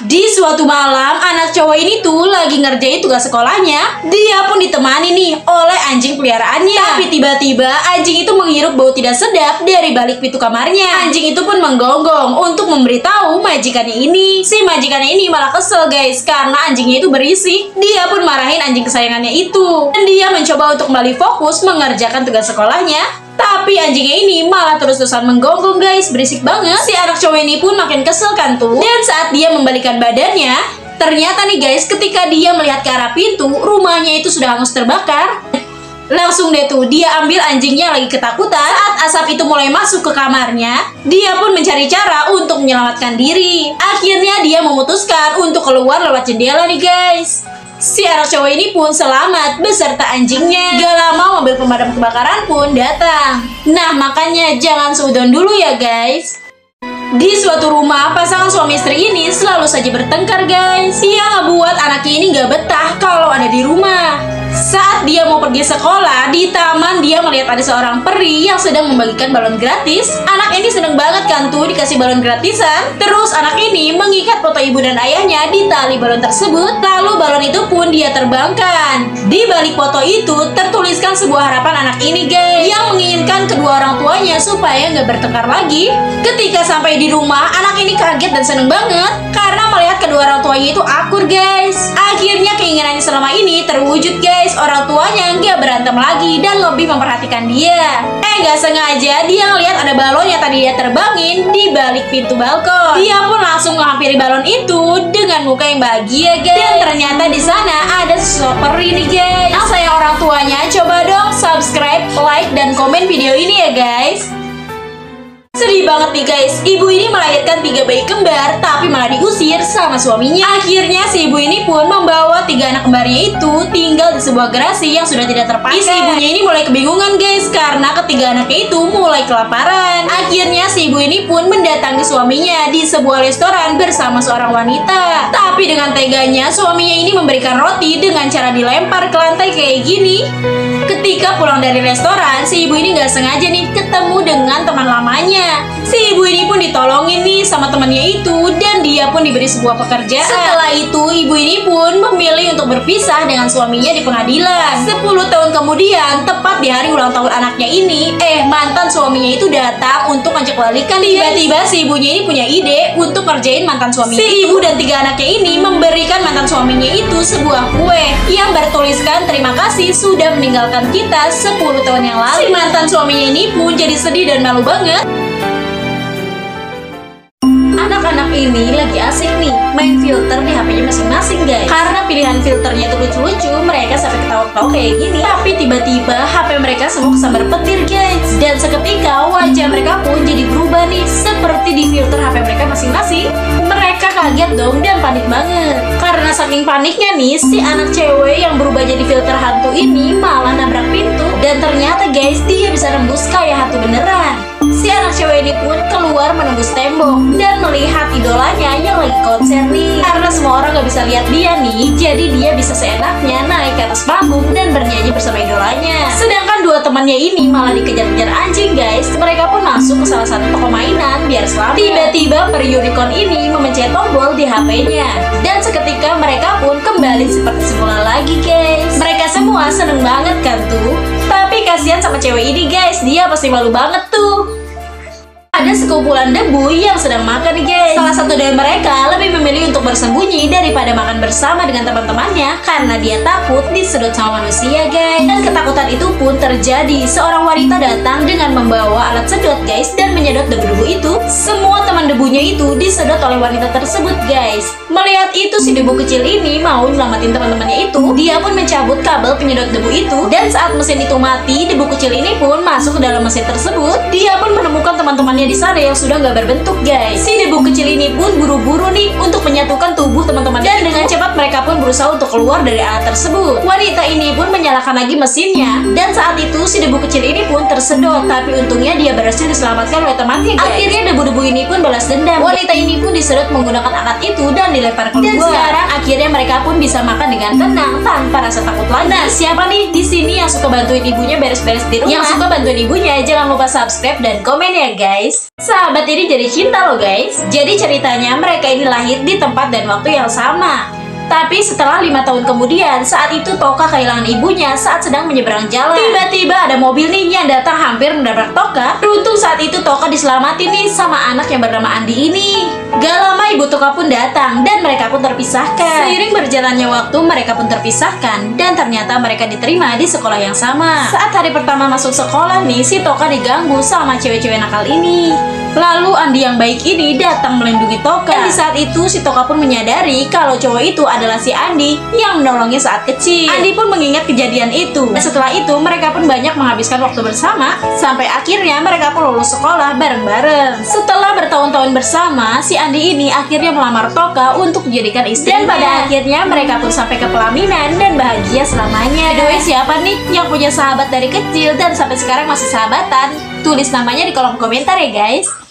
Di suatu malam, anak cowok ini tuh lagi ngerjain tugas sekolahnya. Dia pun ditemani nih oleh anjing peliharaannya. Tapi tiba-tiba anjing itu menghirup bau tidak sedap dari balik pintu kamarnya. Anjing itu pun menggonggong untuk memberitahu majikannya ini. Si majikannya ini malah kesel guys, karena anjingnya itu berisik. Dia pun marahin anjing kesayangannya itu. Dan dia mencoba untuk kembali fokus mengerjakan tugas sekolahnya. Tapi anjingnya ini malah terus-terusan menggonggong guys, berisik banget. Si anak cowok ini pun makin kesel kan tuh. Dan saat dia membalikan badannya, ternyata nih guys, ketika dia melihat ke arah pintu, rumahnya itu sudah hangus terbakar. Langsung deh tuh, dia ambil anjingnya lagi ketakutan. Saat asap itu mulai masuk ke kamarnya, dia pun mencari cara untuk menyelamatkan diri. Akhirnya dia memutuskan untuk keluar lewat jendela nih guys. Si anak cowok ini pun selamat beserta anjingnya. Gak lama mobil pemadam kebakaran pun datang. Nah makanya jangan seudon dulu ya guys. Di suatu rumah, pasangan suami istri ini selalu saja bertengkar guys. Ia ngebuat anaknya ini gak betah kalau ada di rumah. Saat dia mau pergi sekolah, di taman dia melihat ada seorang peri yang sedang membagikan balon gratis. Anak ini seneng banget kan tuh dikasih balon gratisan. Terus anak ini mengikat foto ibu dan ayahnya di tali balon tersebut. Lalu balon itu pun dia terbangkan. Di balik foto itu tertuliskan sebuah harapan anak ini guys, yang menginginkan kedua orang tuanya supaya nggak bertengkar lagi. Ketika sampai di rumah, anak ini kaget dan seneng banget karena melihat kedua orang tuanya itu akur guys. Akhirnya keinginannya selama ini terwujud guys. Orang tuanya nggak berantem lagi dan lebih memperhatikan dia. Nggak sengaja dia ngeliat ada balon yang tadi dia terbangin di balik pintu balkon. Dia pun langsung menghampiri balon itu dengan muka yang bahagia guys. Dan ternyata di sana ada sosok peri nih guys. Nah sayang orang tuanya, coba dong subscribe, like, dan komen video ini ya guys. Sedih banget nih guys, ibu ini melahirkan 3 bayi kembar tapi malah diusir sama suaminya. Akhirnya si ibu ini pun membawa 3 anak kembarnya itu tinggal di sebuah garasi yang sudah tidak terpakai. Si ibunya ini mulai kebingungan guys karena ketiga anaknya itu mulai kelaparan. Akhirnya si ibu ini pun mendatangi suaminya di sebuah restoran bersama seorang wanita. Tapi dengan teganya suaminya ini memberikan roti dengan cara dilempar ke lantai kayak gini. Ketika pulang dari restoran, si ibu ini nggak sengaja nih ketemu dengan teman lamanya. Si ibu ini pun ditolongin nih sama temannya itu dan dia pun diberi sebuah pekerjaan. Setelah itu, ibu ini pun memilih untuk berpisah dengan suaminya di pengadilan. 10 tahun kemudian, tepat di hari ulang tahun anaknya ini, mantan suaminya itu datang untuk ngajak balikan. Tiba-tiba si ibunya ini punya ide untuk ngerjain mantan suaminya. Si ibu dan 3 anaknya ini memberikan mantan suaminya itu sebuah kue yang bertuliskan terima kasih sudah meninggalkan kita 10 tahun yang lalu. Si mantan suaminya ini pun jadi sedih dan malu banget. Anak-anak ini lagi asik nih main filter di HP-nya masing-masing guys. Karena pilihan filternya itu lucu-lucu, mereka sampai ketawa-ketawa kayak gini. Tapi tiba-tiba HP mereka semua kesambar petir guys. Dan seketika wajah mereka pun jadi berubah nih seperti di filter HP mereka masing-masing. Mereka kaget dong dan panik banget. Karena saking paniknya nih, si anak cewek yang berubah jadi filter hantu ini malah nabrak pintu. Dan ternyata guys, dia bisa nembus kayak hantu beneran. Si anak cewek ini pun keluar menembus tembok dan melihat idolanya yang lagi konser nih. Karena semua orang gak bisa lihat dia nih, jadi dia bisa seenaknya naik ke atas panggung dan bernyanyi bersama idolanya. Sedangkan 2 temannya ini malah dikejar-kejar anjing guys. Mereka pun masuk ke salah satu toko mainan biar selamat. Tiba-tiba peri unicorn ini memencet tombol di HP-nya. Dan seketika mereka pun kembali seperti semula lagi guys. Mereka semua seneng banget kan tuh. Tapi kasihan sama cewek ini guys, dia pasti malu banget tuh. Ada sekumpulan debu yang sedang makan nih guys. Salah satu dari mereka lebih memilih untuk bersembunyi daripada makan bersama dengan teman-temannya karena dia takut disedot sama manusia guys. Dan ketakutan itu pun terjadi. Seorang wanita datang dengan membawa alat sedot guys dan menyedot debu-debu itu. Semua teman debunya itu disedot oleh wanita tersebut guys. Melihat itu si debu kecil ini mau nyelamatin teman-temannya itu. Dia pun mencabut kabel penyedot debu itu. Dan saat mesin itu mati, debu kecil ini pun masuk ke dalam mesin tersebut. Dia pun menemukan teman-temannya di sana yang sudah nggak berbentuk guys. Si debu kecil ini pun buru-buru nih untuk menyatukan tubuh teman-teman dan dengan Dengan cepat mereka pun berusaha untuk keluar dari alat tersebut. Wanita ini pun menyalakan lagi mesinnya, dan saat itu si debu kecil ini pun tersedot. Tapi untungnya dia berhasil diselamatkan oleh temannya, guys. Akhirnya debu-debu ini pun balas dendam. Wanita ini pun disedot menggunakan alat itu dan dilempar keluar. Dan sekarang akhirnya mereka pun bisa makan dengan tenang tanpa rasa takut lagi. Nah, siapa nih di sini yang suka bantuin ibunya beres-beres di rumah? Yang suka bantuin ibunya, jangan lupa subscribe dan komen ya, guys. Sahabat ini jadi cinta loh, guys. Jadi ceritanya mereka ini lahir di tempat dan waktu yang sama. Tapi setelah 5 tahun kemudian, saat itu Toka kehilangan ibunya saat sedang menyeberang jalan. Tiba-tiba ada mobil nih yang datang hampir menabrak Toka. Beruntung saat itu Toka diselamatin nih sama anak yang bernama Andi ini. Gak lama ibu Toka pun datang dan mereka pun terpisahkan. Seiring berjalannya waktu, mereka pun terpisahkan dan ternyata mereka diterima di sekolah yang sama. Saat hari pertama masuk sekolah nih, si Toka diganggu sama cewek-cewek nakal ini. Lalu Andi yang baik ini datang melindungi Toka. Dan di saat itu si Toka pun menyadari kalau cowok itu adalah si Andi yang menolongnya saat kecil. Andi pun mengingat kejadian itu. Dan setelah itu mereka pun banyak menghabiskan waktu bersama sampai akhirnya mereka pun lulus sekolah bareng-bareng. Setelah bertahun-tahun bersama, si Andi ini akhirnya melamar Toka untuk dijadikan istrinya. Dan pada akhirnya mereka pun sampai ke pelaminan dan bahagia selamanya. By the way, siapa nih yang punya sahabat dari kecil dan sampai sekarang masih sahabatan? Tulis namanya di kolom komentar ya, guys.